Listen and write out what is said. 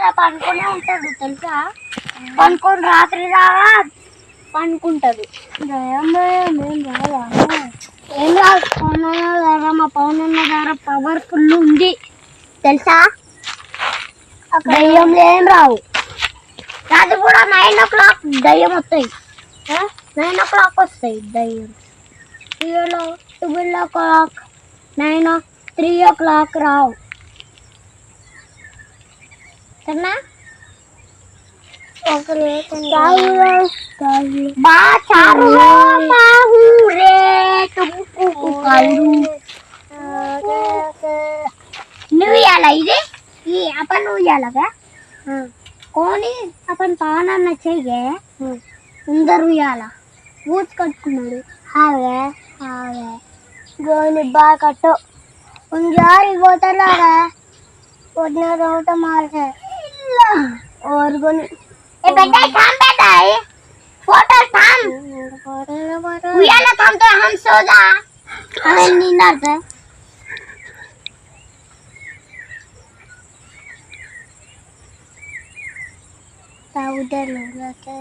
కదా పనుకునే ఉంటాడు తెలుసా. పనుకొని రాత్రి రాగా పనుకుంటాడు. ఏం రాదు పవన్ ద్వారా, మా పవన్ ద్వారా పవర్ఫుల్ ఉంది తెలుసా. దయ్యం ఏం రావు. రాత్రి కూడా 9 o'clock దయ్యం వస్తాయి. 9 o'clock వస్తాయి దయ్యం. 12 o'clock 3 o'clock రావు సరేనా. నువ్వు ఇవ్వాలా ఇది ఈ अपन నువ్వు ఇవ్వాలగా कोणी अपन पाहना चाहिए अंदर उयाला ऊच कట్టుకున్నాడు. हावे गोनी बा कट्टो उन यारी बोतलागा ओडना रोट मार है और गोनी ए बेटा थाम बेटा फोटो थाम उयाला थाम तो हम सो जा हमें नींद आता है. उधर लगा को